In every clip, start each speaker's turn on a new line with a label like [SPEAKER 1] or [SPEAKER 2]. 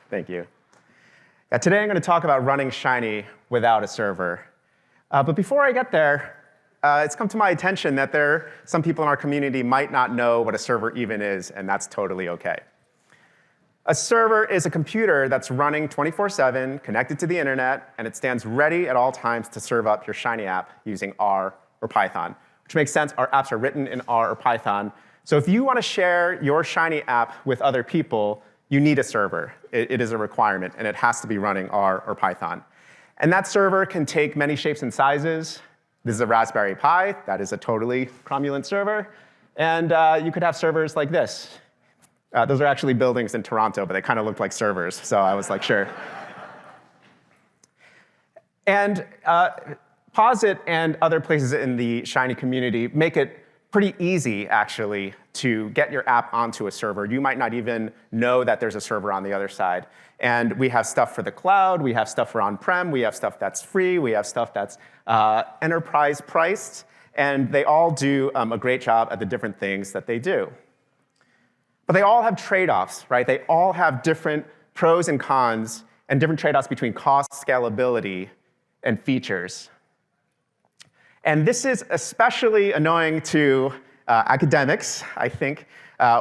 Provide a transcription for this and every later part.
[SPEAKER 1] Thank you. Today I'm going to talk about running Shiny without a server. But before I get there, it's come to my attention that some people in our community might not know what a server even is, and that's totally OK. A server is a computer that's running 24/7, connected to the internet, and it stands ready at all times to serve up your Shiny app using R or Python, which makes sense. Our apps are written in R or Python. So if you want to share your Shiny app with other people, you need a server. It is a requirement, and it has to be running R or Python. And that server can take many shapes and sizes. This is a Raspberry Pi. That is a totally cromulent server. And you could have servers like this. Those are actually buildings in Toronto, but they kind of look like servers. So I was like, sure. And Posit and other places in the Shiny community make it pretty easy, actually, to get your app onto a server. You might not even know that there's a server on the other side. And we have stuff for the cloud. We have stuff for on-prem. We have stuff that's free. We have stuff that's enterprise priced. And they all do a great job at the different things that they do. But they all have trade-offs, right? They all have different pros and cons and different trade-offs between cost, scalability, and features. And this is especially annoying to academics, I think,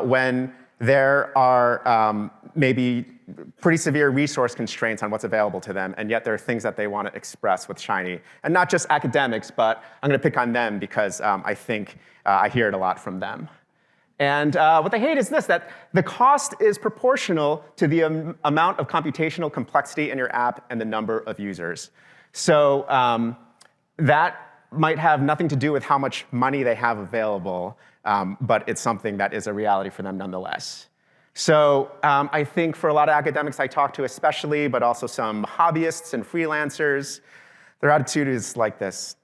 [SPEAKER 1] when there are maybe pretty severe resource constraints on what's available to them, and yet there are things that they want to express with Shiny. And not just academics, but I'm going to pick on them because I think I hear it a lot from them. And what they hate is this, that the cost is proportional to the amount of computational complexity in your app and the number of users. So that might have nothing to do with how much money they have available, but it's something that is a reality for them nonetheless. So I think for a lot of academics I talk to especially, but also some hobbyists and freelancers, their attitude is like this.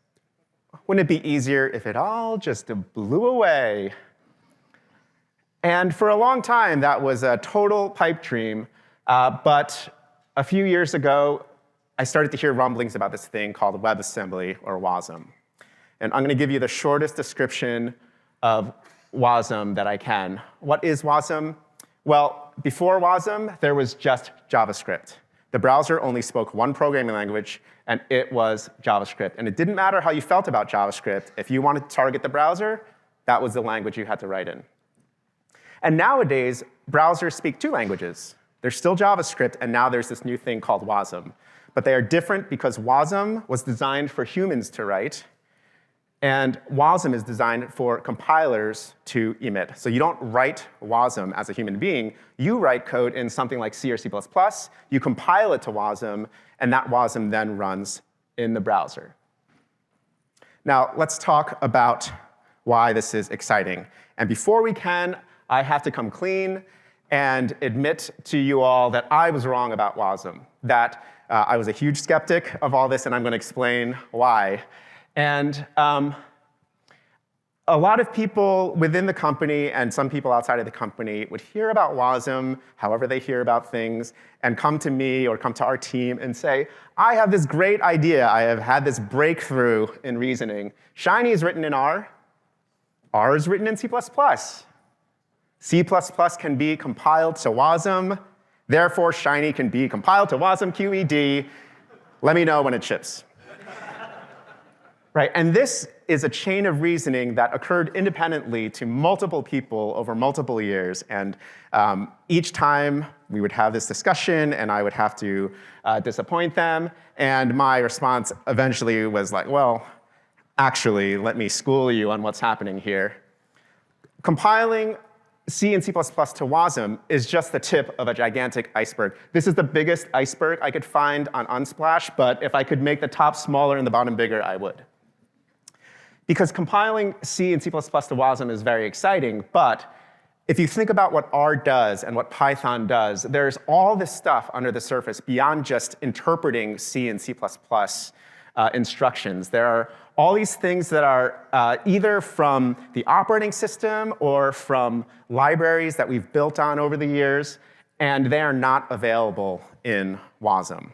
[SPEAKER 1] Wouldn't it be easier if it all just blew away? And for a long time, that was a total pipe dream. But a few years ago, I started to hear rumblings about this thing called WebAssembly, or wasm. And I'm going to give you the shortest description of wasm that I can. What is wasm? Well, before wasm, there was just JavaScript. The browser only spoke one programming language, and it was JavaScript. And it didn't matter how you felt about JavaScript. If you wanted to target the browser, that was the language you had to write in. And nowadays, browsers speak two languages. There's still JavaScript, and now there's this new thing called wasm. But they are different because wasm was designed for humans to write, and wasm is designed for compilers to emit. So you don't write wasm as a human being. You write code in something like C or C++. You compile it to wasm, and that wasm then runs in the browser. Now, let's talk about why this is exciting. And before we can, I have to come clean and admit to you all that I was wrong about wasm, that I was a huge skeptic of all this, and I'm going to explain why. And a lot of people within the company and some people outside of the company would hear about wasm, however they hear about things, and come to me or come to our team and say, I have this great idea. I have had this breakthrough in reasoning. Shiny is written in R. R is written in C++. C++ can be compiled to wasm. Therefore, Shiny can be compiled to wasm QED. Let me know when it ships. Right, and this is a chain of reasoning that occurred independently to multiple people over multiple years. And each time we would have this discussion, and I would have to disappoint them. And my response eventually was like, well, actually, let me school you on what's happening here. Compiling C and C++ to wasm is just the tip of a gigantic iceberg. This is the biggest iceberg I could find on Unsplash, but if I could make the top smaller and the bottom bigger, I would. Because compiling C and C++ to wasm is very exciting, but if you think about what R does and what Python does, there's all this stuff under the surface beyond just interpreting C and C++ instructions. There are all these things that are either from the operating system or from libraries that we've built on over the years, and they are not available in wasm.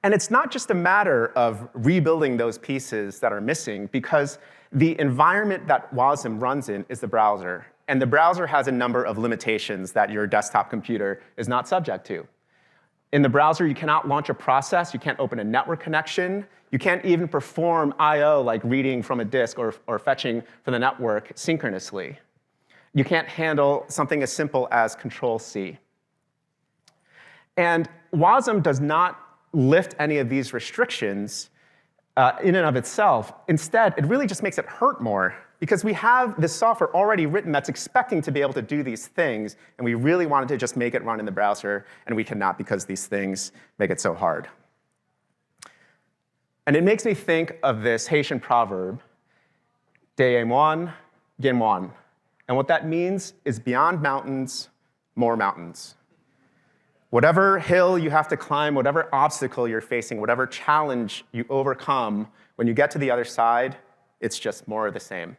[SPEAKER 1] And it's not just a matter of rebuilding those pieces that are missing, because the environment that wasm runs in is the browser. and the browser has a number of limitations that your desktop computer is not subject to. In the browser, you cannot launch a process. You can't open a network connection. You can't even perform I/O, like reading from a disk or fetching from the network synchronously. You can't handle something as simple as Control-C. And WASM does not lift any of these restrictions in and of itself. Instead, it really just makes it hurt more, because we have this software already written that's expecting to be able to do these things, and we really wanted to just make it run in the browser, and we cannot because these things make it so hard. And it makes me think of this Haitian proverb, "De moine, gen moine." And what that means is beyond mountains, more mountains. Whatever hill you have to climb, whatever obstacle you're facing, whatever challenge you overcome, when you get to the other side, it's just more of the same.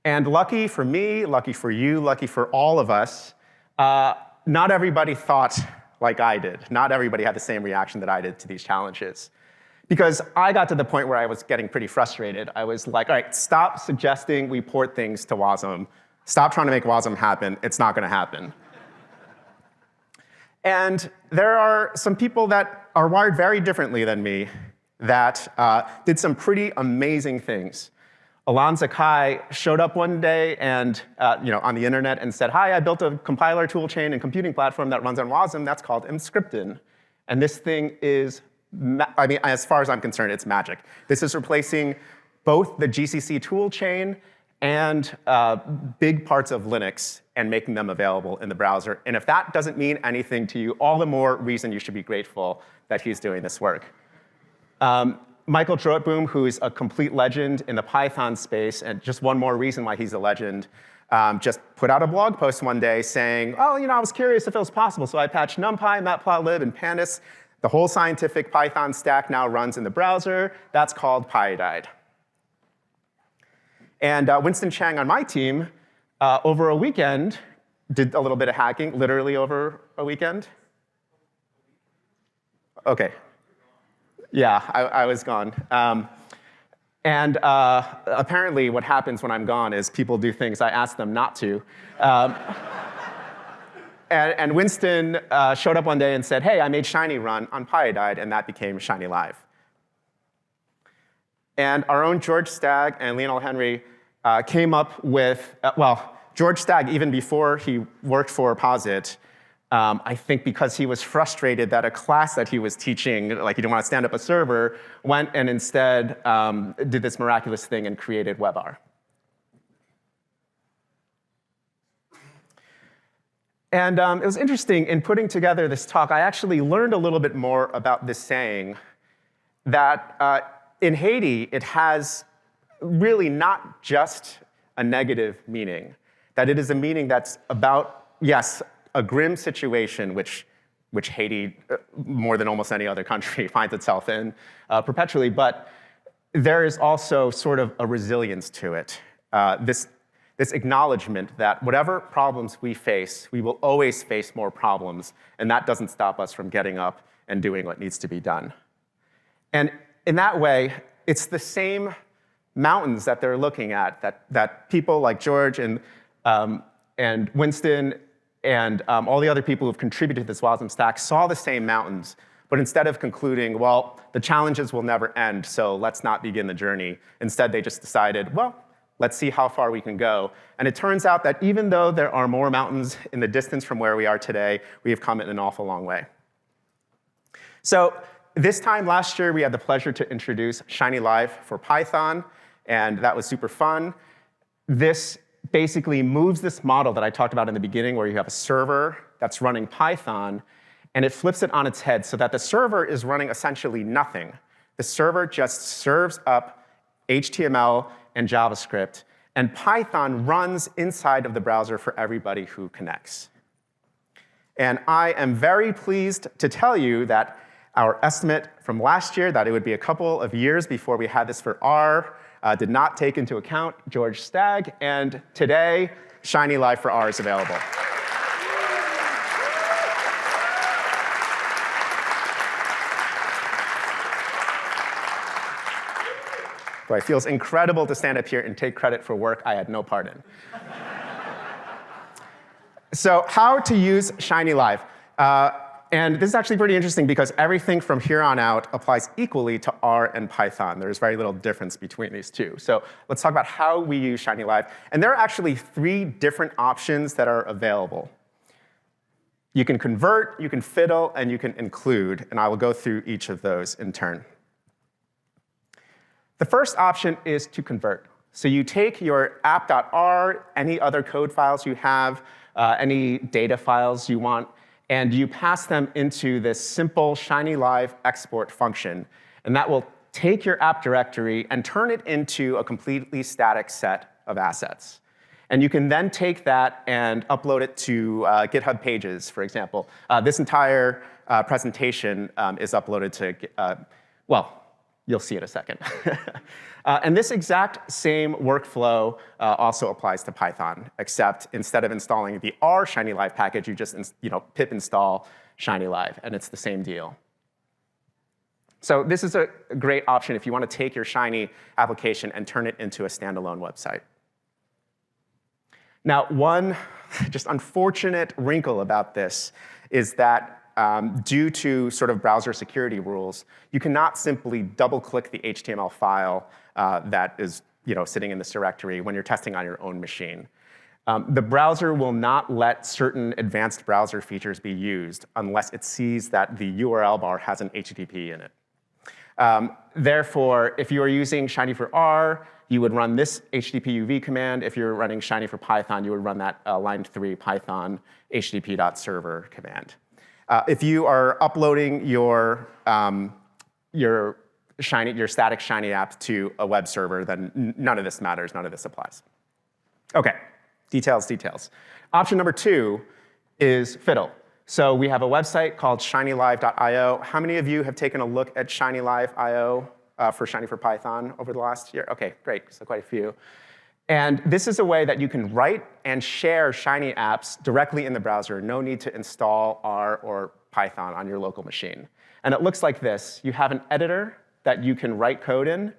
[SPEAKER 1] And lucky for me, lucky for you, lucky for all of us, not everybody thought like I did. Not everybody had the same reaction that I did to these challenges. Because I got to the point where I was getting pretty frustrated. I was like, all right, stop suggesting we port things to WASM. Stop trying to make WASM happen. It's not going to happen. And there are some people that are wired very differently than me that did some pretty amazing things. Alon Zakai showed up one day and, on the internet and said, "Hi, I built a compiler toolchain and computing platform that runs on WASM that's called Emscripten. And this thing is, as far as I'm concerned, it's magic. This is replacing both the GCC toolchain and big parts of Linux and making them available in the browser. And if that doesn't mean anything to you, all the more reason you should be grateful that he's doing this work." Michael Trotboom, who's a complete legend in the Python space, and just one more reason why he's a legend, just put out a blog post one day saying, "Oh, I was curious if it was possible, so I patched NumPy, Matplotlib, and Pandas. The whole scientific Python stack now runs in the browser. That's called Pyodide." And Winston Cheng on my team, over a weekend, did a little bit of hacking, literally over a weekend. OK. Yeah, I was gone. And apparently what happens when I'm gone is people do things I ask them not to. And Winston showed up one day and said, "Hey, I made Shiny run on Pyodide," and that became ShinyLive. And our own George Stagg and Lionel Henry came up with, George Stagg, even before he worked for Posit, I think because he was frustrated that a class that he was teaching, like he didn't want to stand up a server, went and instead did this miraculous thing and created webR. And it was interesting, in putting together this talk, I actually learned a little bit more about this saying that in Haiti, it has really not just a negative meaning, that it is a meaning that's about, yes, a grim situation which Haiti, more than almost any other country, finds itself in perpetually, but there is also sort of a resilience to it. This acknowledgement that whatever problems we face, we will always face more problems, and that doesn't stop us from getting up and doing what needs to be done. And in that way, it's the same mountains that they're looking at, that people like George and Winston and all the other people who've contributed to this WASM stack saw the same mountains, but instead of concluding, well, the challenges will never end, so let's not begin the journey, instead they just decided, well, let's see how far we can go. And it turns out that even though there are more mountains in the distance from where we are today, we have come in an awful long way. So this time last year, we had the pleasure to introduce ShinyLive for Python, and that was super fun. This basically moves this model that I talked about in the beginning, where you have a server that's running Python, and it flips it on its head so that the server is running essentially nothing. The server just serves up HTML and JavaScript, and Python runs inside of the browser for everybody who connects. And I am very pleased to tell you that our estimate from last year, that it would be a couple of years before we had this for R, did not take into account George Stagg, and today, ShinyLive for R is available. So it feels incredible to stand up here and take credit for work I had no part in. So how to use ShinyLive. And this is actually pretty interesting because everything from here on out applies equally to R and Python. There's very little difference between these two. So let's talk about how we use ShinyLive. And there are actually 3 different options that are available. You can convert, you can fiddle, and you can include. And I will go through each of those in turn. The first option is to convert. So you take your app.r, any other code files you have, any data files you want, and you pass them into this simple ShinyLive export function. And that will take your app directory and turn it into a completely static set of assets. And you can then take that and upload it to GitHub Pages, for example. This entire presentation is uploaded to, well, you'll see in a second. And this exact same workflow also applies to Python, except instead of installing the R ShinyLive package, you just pip install ShinyLive, and it's the same deal. So this is a great option if you want to take your Shiny application and turn it into a standalone website. Now, one just unfortunate wrinkle about this is that due to sort of browser security rules, you cannot simply double-click the HTML file that is sitting in this directory when you're testing on your own machine. The browser will not let certain advanced browser features be used unless it sees that the URL bar has an HTTP in it. Therefore, if you are using Shiny for R, you would run this HTTP UV command. If you're running Shiny for Python, you would run that line 3 Python http.server command. If you are uploading your static Shiny app to a web server, then none of this matters, none of this applies. OK, details. Option number 2 is fiddle. So we have a website called ShinyLive.io. How many of you have taken a look at ShinyLive.io for Shiny for Python over the last year? OK, great, so quite a few. And this is a way that you can write and share Shiny apps directly in the browser. No need to install R or Python on your local machine. And it looks like this. You have an editor that you can write code in.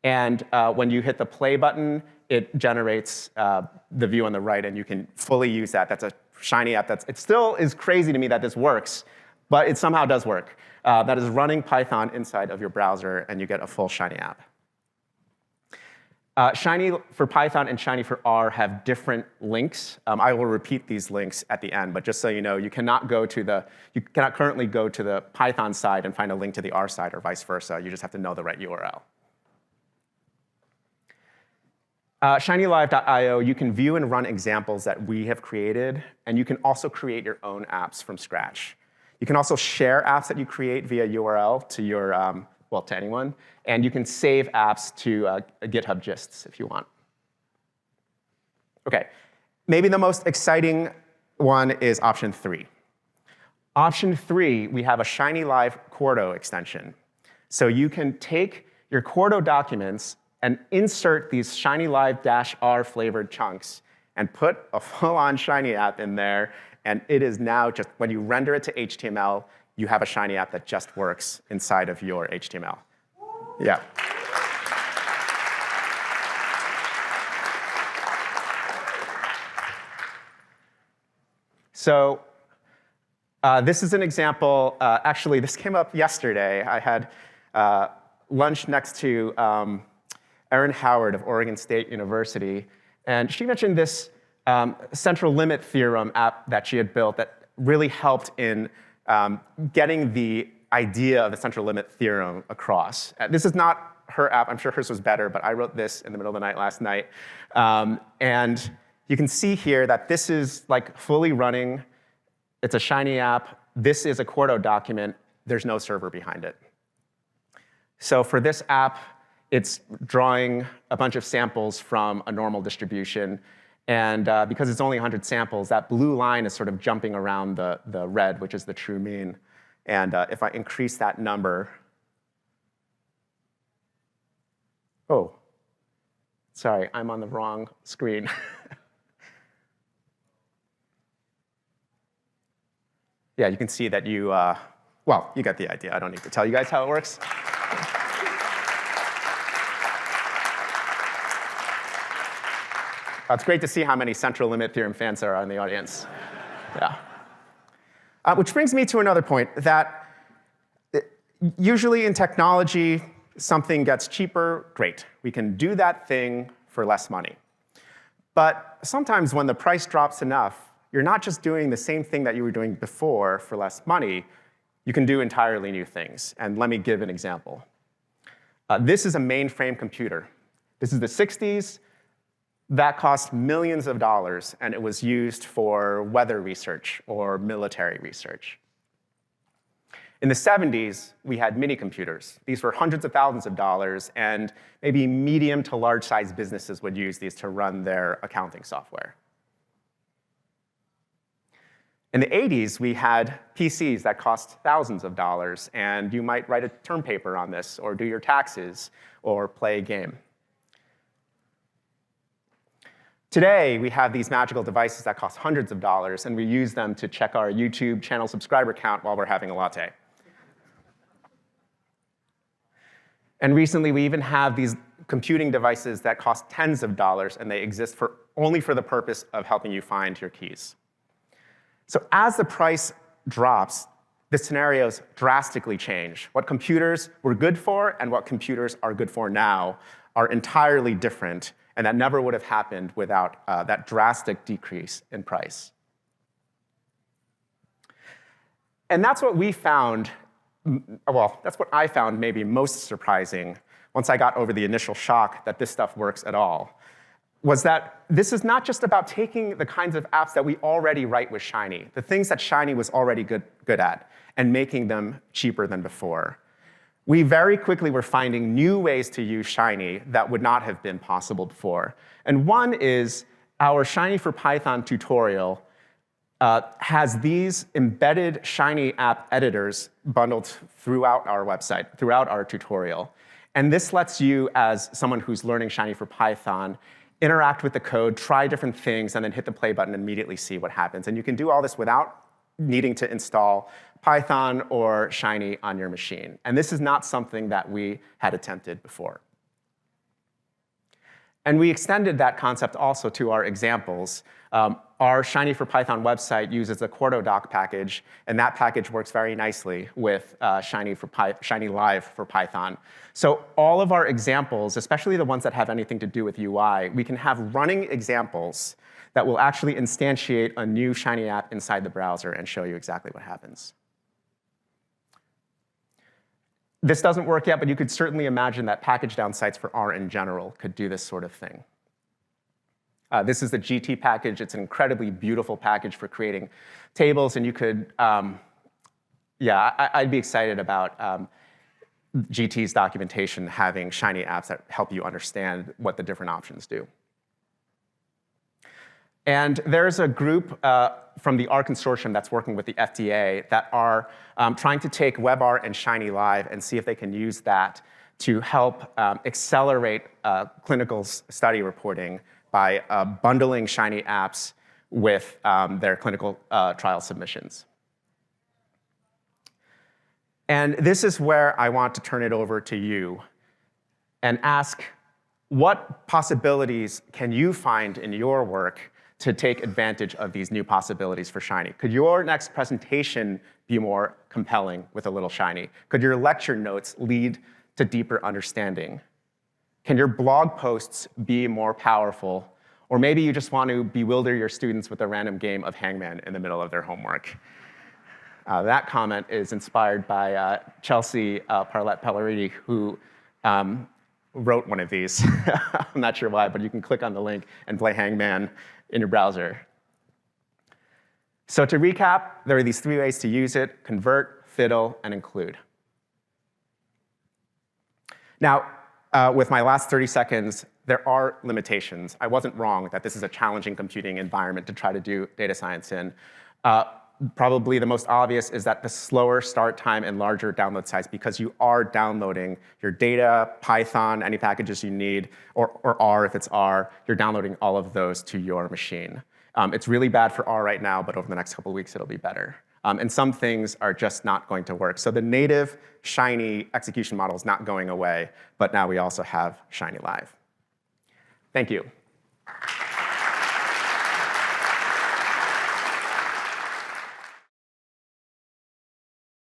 [SPEAKER 1] And when you hit the play button, it generates the view on the right, and you can fully use that. That's a Shiny app. It still is crazy to me that this works, but it somehow does work. That is running Python inside of your browser, and you get a full Shiny app. Shiny for Python and Shiny for R have different links. I will repeat these links at the end, but just so you know, you cannot currently go to the Python side and find a link to the R side or vice versa. You just have to know the right URL. ShinyLive.io, you can view and run examples that we have created, and you can also create your own apps from scratch. You can also share apps that you create via URL to your to anyone. And you can save apps to GitHub gists if you want. OK, maybe the most exciting one is option 3. Option 3, we have a ShinyLive Quarto extension. So you can take your Quarto documents and insert these ShinyLive-R flavored chunks and put a full-on Shiny app in there. And it is now just, when you render it to HTML, you have a Shiny app that just works inside of your HTML. Yeah. So this is an example. Actually, this came up yesterday. I had lunch next to Erin Howard of Oregon State University. And she mentioned this central limit theorem app that she had built that really helped in getting the idea of the central limit theorem across. This is not her app. I'm sure hers was better, but I wrote this in the middle of the night last night. And you can see here that this is like fully running. It's a Shiny app. This is a Quarto document. There's no server behind it. So for this app, it's drawing a bunch of samples from a normal distribution. And because it's only 100 samples, that blue line is sort of jumping around the red, which is the true mean. And if I increase that number, oh, sorry, I'm on the wrong screen. Yeah, you can see that you, well, you got the idea. I don't need to tell you guys how it works. It's great to see how many central limit theorem fans there are in the audience. Yeah. Which brings me to another point, that usually in technology, something gets cheaper, great. We can do that thing for less money. But sometimes when the price drops enough, you're not just doing the same thing that you were doing before for less money. You can do entirely new things. And let me give an example. This is a mainframe computer. This is the 60s. That cost millions of dollars, and it was used for weather research or military research. In the 70s, we had mini computers. These were hundreds of thousands of dollars, and maybe medium to large-sized businesses would use these to run their accounting software. In the 80s, we had PCs that cost thousands of dollars, and you might write a term paper on this, or do your taxes, or play a game. Today, we have these magical devices that cost hundreds of dollars, and we use them to check our YouTube channel subscriber count while we're having a latte. And recently, we even have these computing devices that cost tens of dollars, and they exist only for the purpose of helping you find your keys. So as the price drops, the scenarios drastically change. What computers were good for and what computers are good for now are entirely different, and that never would have happened without that drastic decrease in price. And that's what we found, well, that's what I found maybe most surprising once I got over the initial shock that this stuff works at all, was that this is not just about taking the kinds of apps that we already write with Shiny, the things that Shiny was already good at, and making them cheaper than before. We very quickly were finding new ways to use Shiny that would not have been possible before. And one is our Shiny for Python tutorial has these embedded Shiny app editors bundled throughout our website, throughout our tutorial. And this lets you, as someone who's learning Shiny for Python, interact with the code, try different things, and then hit the play button and immediately see what happens. And you can do all this without needing to install Python or Shiny on your machine. And this is not something that we had attempted before. And we extended that concept also to our examples. Our Shiny for Python website uses a Quarto doc package, and that package works very nicely with ShinyLive for Python. So all of our examples, especially the ones that have anything to do with UI, we can have running examples that will actually instantiate a new Shiny app inside the browser and show you exactly what happens. This doesn't work yet, but you could certainly imagine that package down sites for R in general could do this sort of thing. This is the GT package. It's an incredibly beautiful package for creating tables, and you could, I'd be excited about GT's documentation having Shiny apps that help you understand what the different options do. And there's a group from the R consortium that's working with the FDA that are trying to take webR and ShinyLive and see if they can use that to help accelerate clinical study reporting by bundling Shiny apps with their clinical trial submissions. And this is where I want to turn it over to you and ask, what possibilities can you find in your work to take advantage of these new possibilities for Shiny? Could your next presentation be more compelling with a little Shiny? Could your lecture notes lead to deeper understanding? Can your blog posts be more powerful? Or maybe you just want to bewilder your students with a random game of Hangman in the middle of their homework. That comment is inspired by Chelsea Parlett-Pelleriti, who wrote one of these. I'm not sure why, but you can click on the link and play Hangman in your browser. So to recap, there are these three ways to use it: convert, fiddle, and include. Now, with my last 30 seconds, there are limitations. I wasn't wrong that this is a challenging computing environment to try to do data science in. Probably the most obvious is that the slower start time and larger download size, because you are downloading your data, Python, any packages you need, or R if it's R, you're downloading all of those to your machine. It's really bad for R right now, but over the next couple of weeks, it'll be better. And some things are just not going to work. So the native Shiny execution model is not going away, but now we also have ShinyLive. Thank you.